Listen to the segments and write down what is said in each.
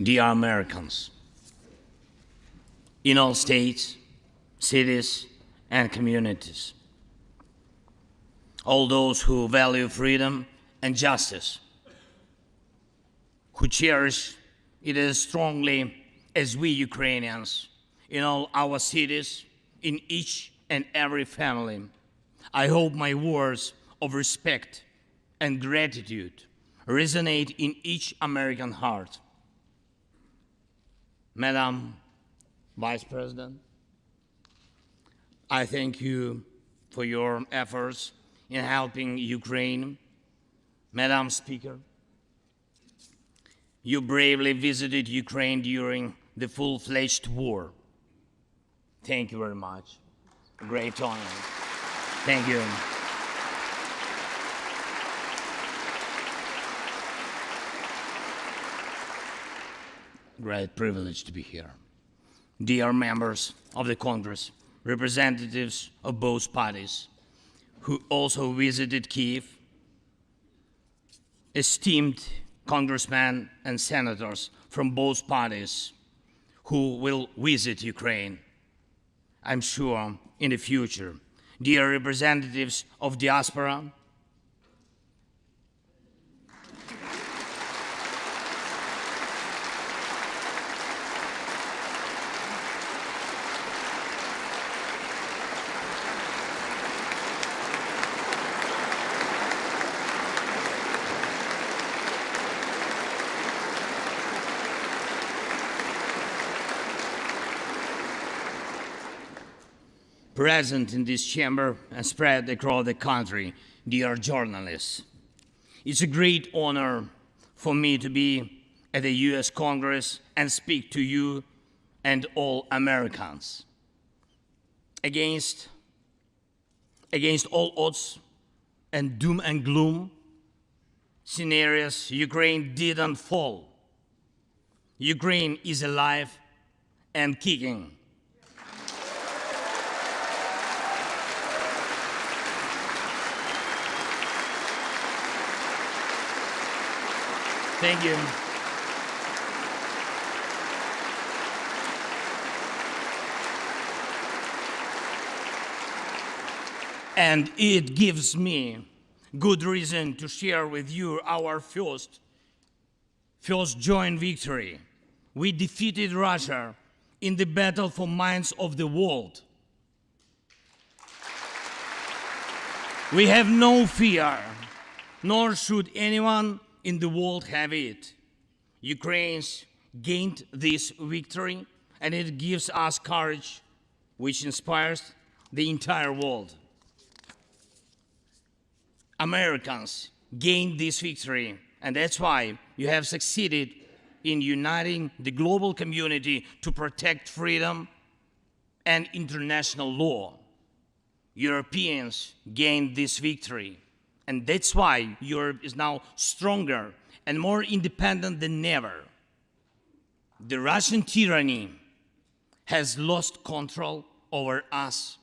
Dear Americans, in all states, cities, and communities, all those who value freedom and justice, who cherish it as strongly as we Ukrainians, in all our cities, in each and every family, I hope my words of respect and gratitude resonate in each American heart. Madam Vice President, I thank you for your efforts in helping Ukraine. Madam Speaker, you bravely visited Ukraine during the full-fledged war. Thank you very much. A great honor. Thank you. Great privilege to be here. Dear members of the Congress, representatives of both parties who also visited Kyiv, esteemed congressmen and senators from both parties who will visit Ukraine, I'm sure, in the future. Dear representatives of diaspora, present in this chamber and spread across the country, dear journalists. It's a great honor for me to be at the US Congress and speak to you and all Americans. Against all odds and doom and gloom scenarios, Ukraine didn't fall. Ukraine is alive and kicking. Thank you. And it gives me good reason to share with you our first joint victory. We defeated Russia in the battle for minds of the world. We have no fear, nor should anyone in the world have it. Ukrainians gained this victory, and it gives us courage, which inspires the entire world. Americans gained this victory, and that's why you have succeeded in uniting the global community to protect freedom and international law. Europeans gained this victory, and that's why Europe is now stronger and more independent than ever. The Russian tyranny has lost control over us.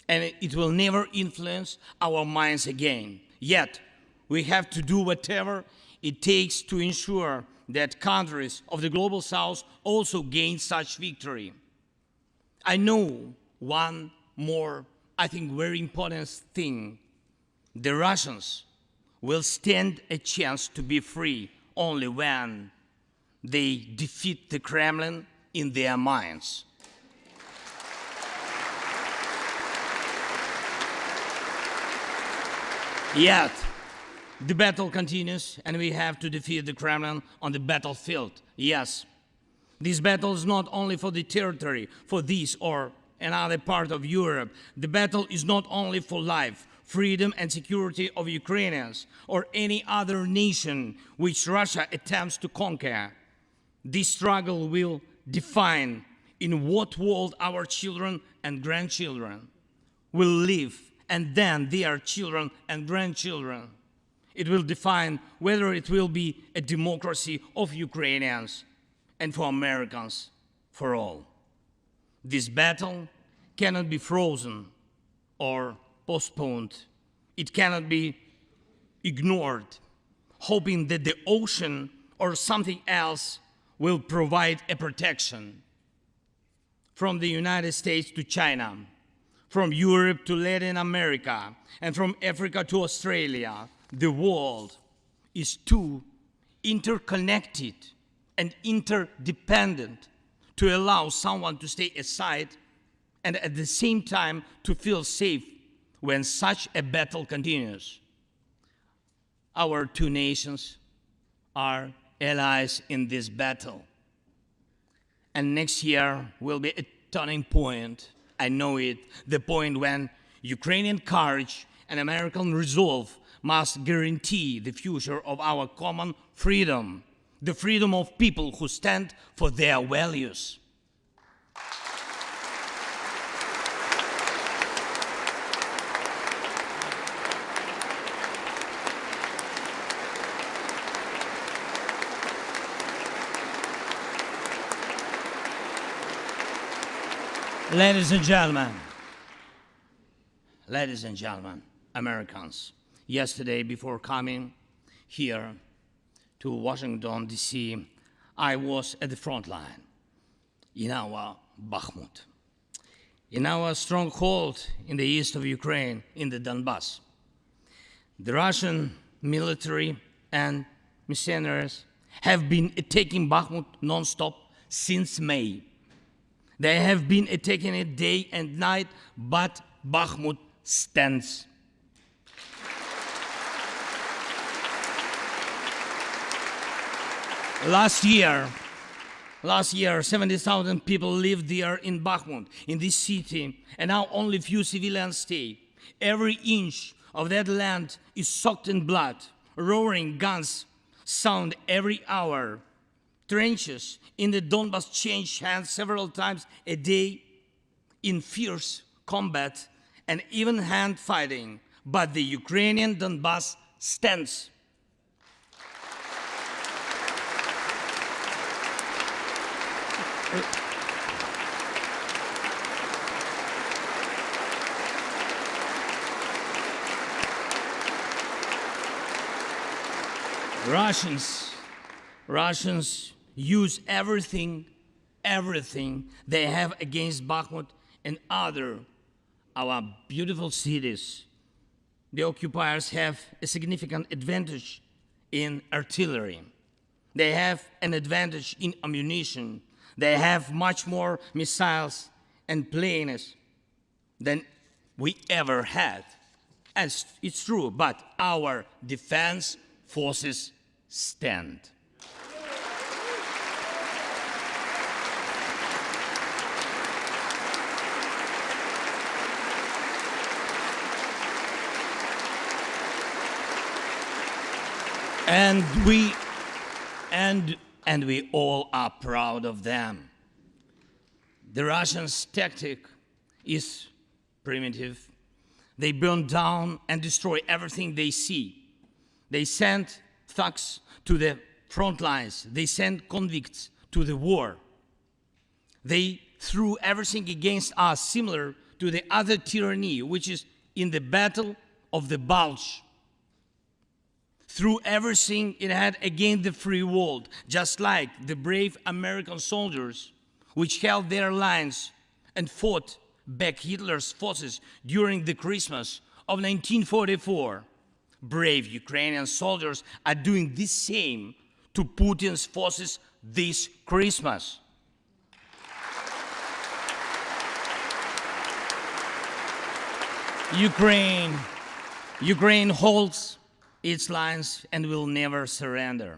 And it will never influence our minds again. Yet, we have to do whatever it takes to ensure that countries of the global south also gain such victory. I know one more, I think, very important thing. The Russians will stand a chance to be free only when they defeat the Kremlin in their minds. Yet, the battle continues, and we have to defeat the Kremlin on the battlefield. Yes, this battle is not only for the territory, for this or another part of Europe. The battle is not only for life, freedom, and security of Ukrainians or any other nation which Russia attempts to conquer. This struggle will define in what world our children and grandchildren will live, and then their children and grandchildren. It will define whether it will be a democracy of Ukrainians and for Americans for all. This battle cannot be frozen or postponed. It cannot be ignored, hoping that the ocean or something else will provide a protection. From the United States to China, from Europe to Latin America, and from Africa to Australia, the world is too interconnected and interdependent to allow someone to stay aside and at the same time to feel safe when such a battle continues. Our two nations are allies in this battle. And next year will be a turning point. I know it, the point when Ukrainian courage and American resolve must guarantee the future of our common freedom, the freedom of people who stand for their values. Ladies and gentlemen, Americans, yesterday before coming here to Washington, D.C., I was at the front line in our Bakhmut, in our stronghold in the east of Ukraine, in the Donbass. The Russian military and mercenaries have been attacking Bakhmut non-stop since May. They have been attacking it day and night, but Bakhmut stands. Last year, 70,000 people lived there in Bakhmut, in this city, and now only few civilians stay. Every inch of that land is soaked in blood. Roaring guns sound every hour. Trenches in the Donbass change hands several times a day in fierce combat and even hand fighting, but the Ukrainian Donbass stands. Russians use everything they have against Bakhmut and our beautiful cities. The occupiers have a significant advantage in artillery. They have an advantage in ammunition. They have much more missiles and planes than we ever had. And it's true, but our defense forces stand. And we all are proud of them. The Russians' tactic is primitive. They burn down and destroy everything they see. They send thugs to the front lines. They send convicts to the war. They threw everything against us, similar to the other tyranny, which is in the Battle of the Bulge. Threw everything it had against the free world, just like the brave American soldiers, which held their lines and fought back Hitler's forces during the Christmas of 1944. Brave Ukrainian soldiers are doing the same to Putin's forces this Christmas. Ukraine holds its lines and will never surrender.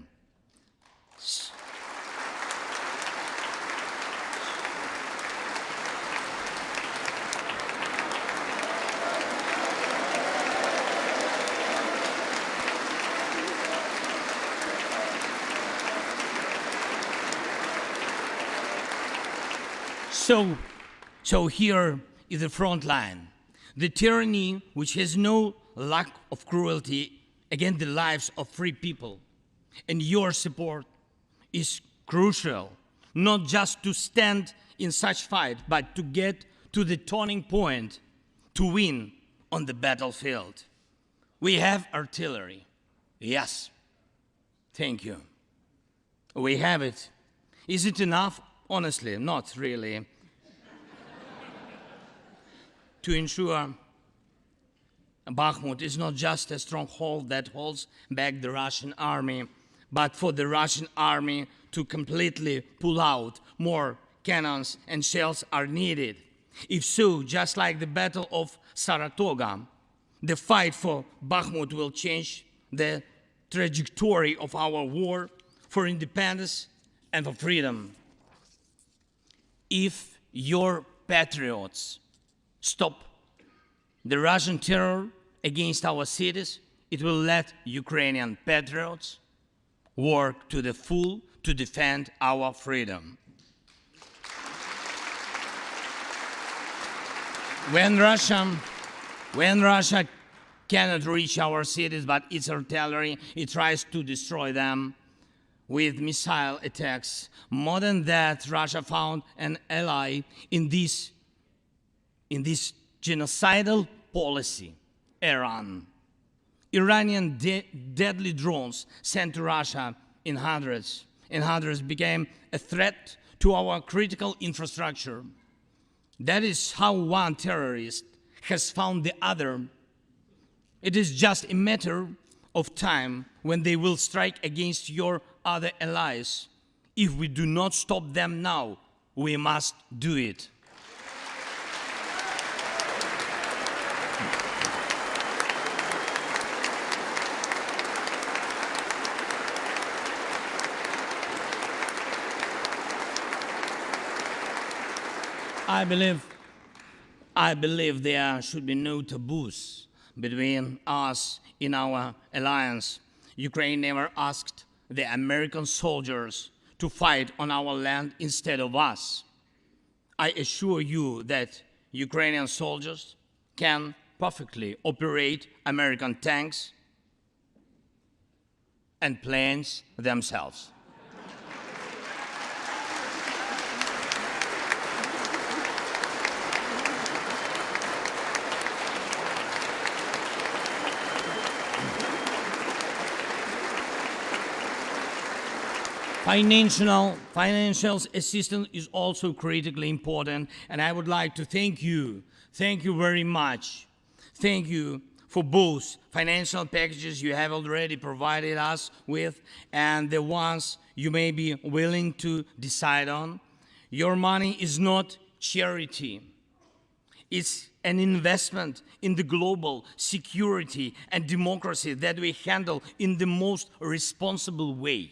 So here is the front line. The tyranny which has no lack of cruelty against the lives of free people. And your support is crucial, not just to stand in such fight, but to get to the turning point to win on the battlefield. We have artillery. Yes. Thank you. We have it. Is it enough? Honestly, not really. To ensure Bakhmut is not just a stronghold that holds back the Russian army, but for the Russian army to completely pull out, more cannons and shells are needed. If so, just like the Battle of Saratoga, the fight for Bakhmut will change the trajectory of our war for independence and for freedom. If your patriots stop the Russian terror against our cities, it will let Ukrainian patriots work to the full to defend our freedom. When Russia cannot reach our cities, but its artillery, it tries to destroy them with missile attacks. More than that, Russia found an ally in this genocidal policy, Iran. Iranian deadly drones sent to Russia in hundreds became a threat to our critical infrastructure. That is how one terrorist has found the other. It is just a matter of time when they will strike against your other allies. If we do not stop them now, we must do it. I believe there should be no taboos between us in our alliance. Ukraine never asked the American soldiers to fight on our land instead of us. I assure you that Ukrainian soldiers can perfectly operate American tanks and planes themselves. Financial assistance is also critically important, and I would like to thank you very much. Thank you for both financial packages you have already provided us with and the ones you may be willing to decide on. Your money is not charity. It's an investment in the global security and democracy that we handle in the most responsible way.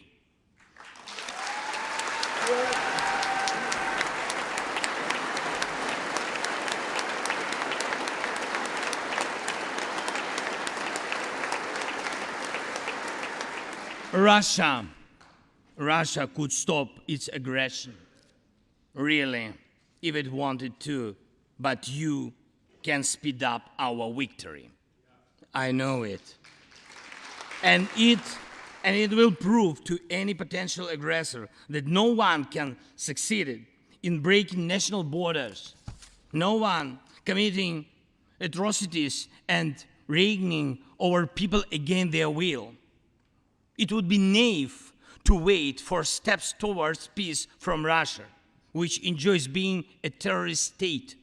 Russia could stop its aggression, really, if it wanted to, but you can speed up our victory. I know it. And it will prove to any potential aggressor that no one can succeed in breaking national borders, no one committing atrocities and reigning over people against their will. It would be naive to wait for steps towards peace from Russia, which enjoys being a terrorist state.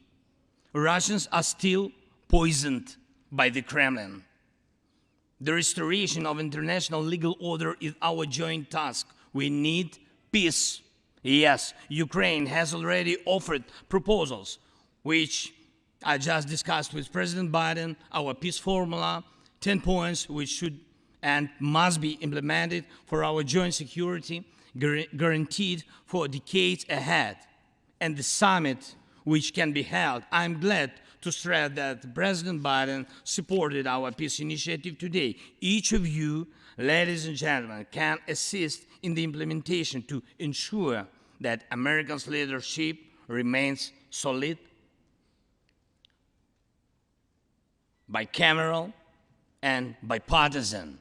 Russians are still poisoned by the Kremlin. The restoration of international legal order is our joint task. We need peace. Yes, Ukraine has already offered proposals, which I just discussed with President Biden, our peace formula, 10 points which should and must be implemented for our joint security, guaranteed for decades ahead. And the summit which can be held. I'm glad to stress that President Biden supported our peace initiative today. Each of you, ladies and gentlemen, can assist in the implementation to ensure that America's leadership remains solid, bicameral, and bipartisan.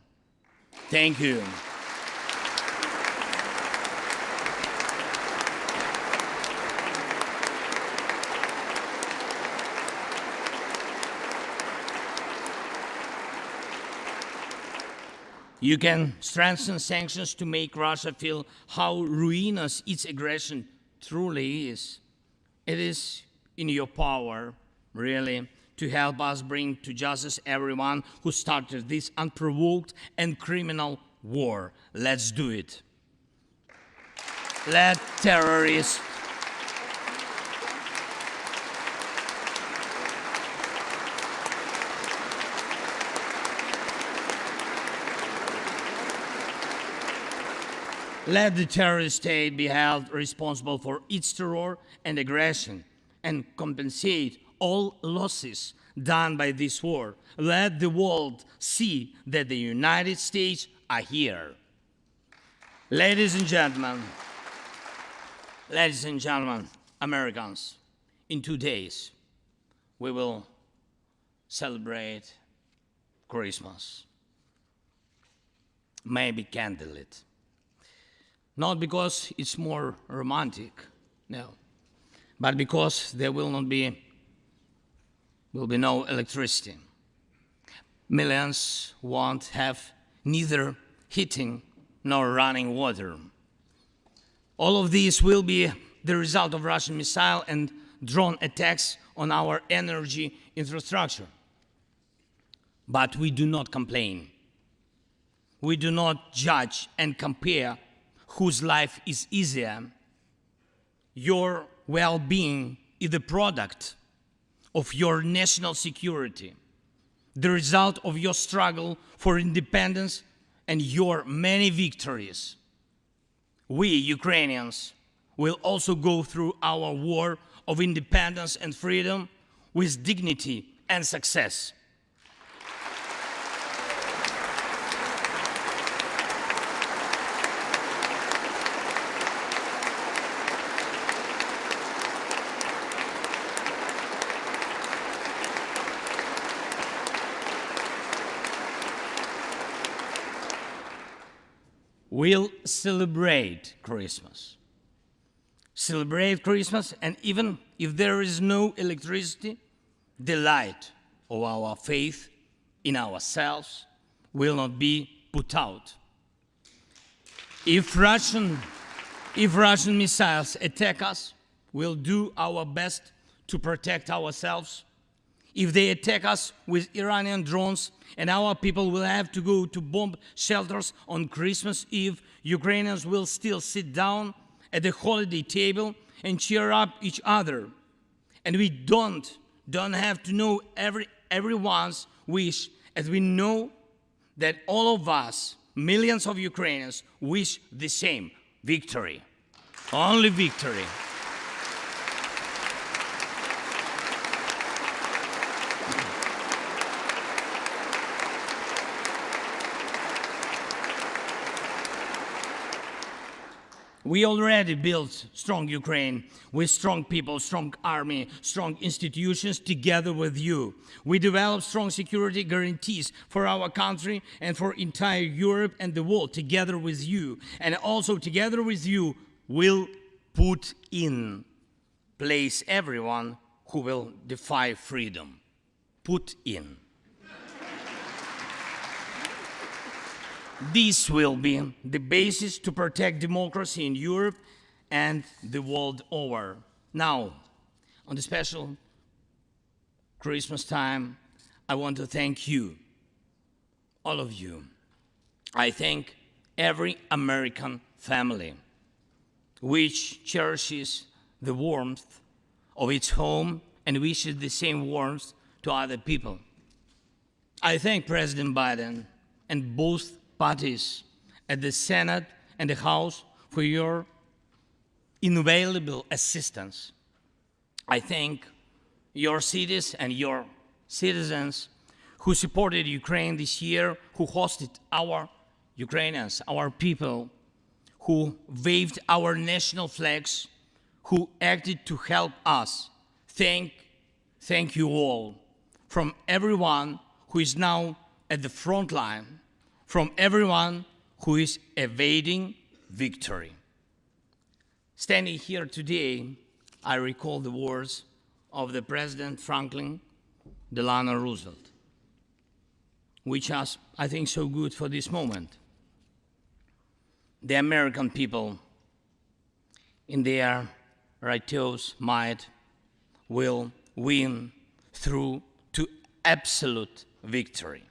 Thank you. You can strengthen sanctions to make Russia feel how ruinous its aggression truly is. It is in your power, really, to help us bring to justice everyone who started this unprovoked and criminal war. Let's do it. Let terrorists Let the terrorist state be held responsible for its terror and aggression and compensate all losses done by this war. Let the world see that the United States are here. Ladies and gentlemen, Americans, in 2 days, we will celebrate Christmas. Maybe candlelit. Not because it's more romantic, no, but because there will be no electricity. Millions won't have neither heating nor running water. All of these will be the result of Russian missile and drone attacks on our energy infrastructure. But we do not complain. We do not judge and compare whose life is easier. Your well-being is the product of your national security, the result of your struggle for independence and your many victories. We, Ukrainians, will also go through our war of independence and freedom with dignity and success. We'll celebrate Christmas. Celebrate Christmas, and even if there is no electricity, the light of our faith in ourselves will not be put out. If Russian missiles attack us, we'll do our best to protect ourselves. If they attack us with Iranian drones and our people will have to go to bomb shelters on Christmas Eve, Ukrainians will still sit down at the holiday table and cheer up each other. And we don't have to know everyone's wish, as we know that all of us, millions of Ukrainians, wish the same: victory. Only victory. We already built strong Ukraine with strong people, strong army, strong institutions together with you. We developed strong security guarantees for our country and for entire Europe and the world together with you. And also together with you, we'll put in place everyone who will defy freedom. Put in. This will be the basis to protect democracy in Europe and the world over. Now, on the special Christmas time, I want to thank you, all of you. I thank every American family which cherishes the warmth of its home and wishes the same warmth to other people. I thank President Biden and both parties at the Senate and the House for your invaluable assistance. I thank your cities and your citizens who supported Ukraine this year, who hosted our Ukrainians, our people, who waved our national flags, who acted to help us. Thank you all, from everyone who is now at the front line, from everyone who is evading victory. Standing here today, I recall the words of the President Franklin Delano Roosevelt, which are, I think, so good for this moment. The American people, in their righteous might, will win through to absolute victory.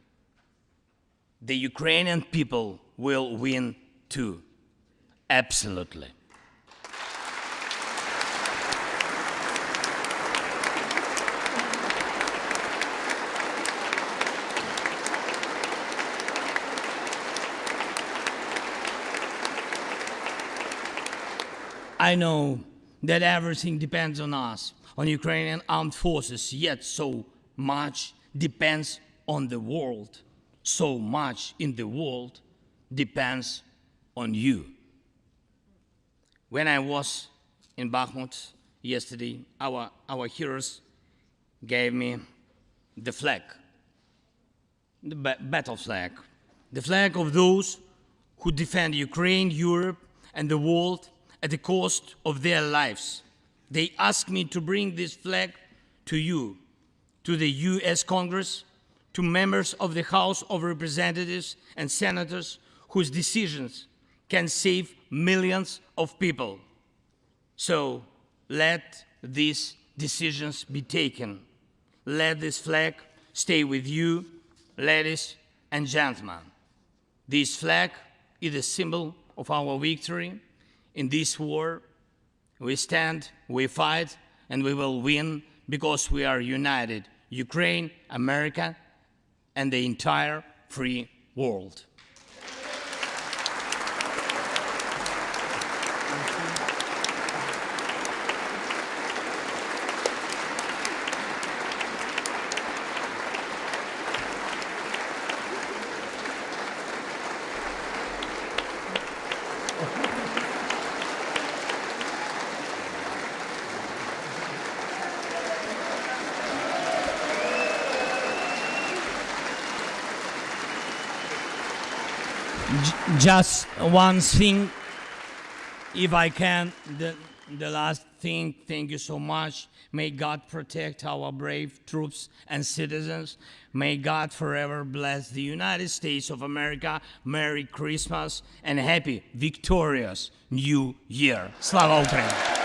The Ukrainian people will win too, absolutely. I know that everything depends on us, on Ukrainian armed forces, yet so much depends on the world. So much in the world depends on you. When I was in Bakhmut yesterday, our heroes gave me the flag, the battle flag, the flag of those who defend Ukraine, Europe, and the world at the cost of their lives. They asked me to bring this flag to you, to the US Congress, to members of the House of Representatives and senators whose decisions can save millions of people. So let these decisions be taken. Let this flag stay with you, ladies and gentlemen. This flag is a symbol of our victory. In this war, we stand, we fight, and we will win because we are united, Ukraine, America, and the entire free world. Just one thing, if I can, the last thing, thank you so much. May God protect our brave troops and citizens. May God forever bless the United States of America. Merry Christmas and happy, victorious New Year. Slava Ukraini!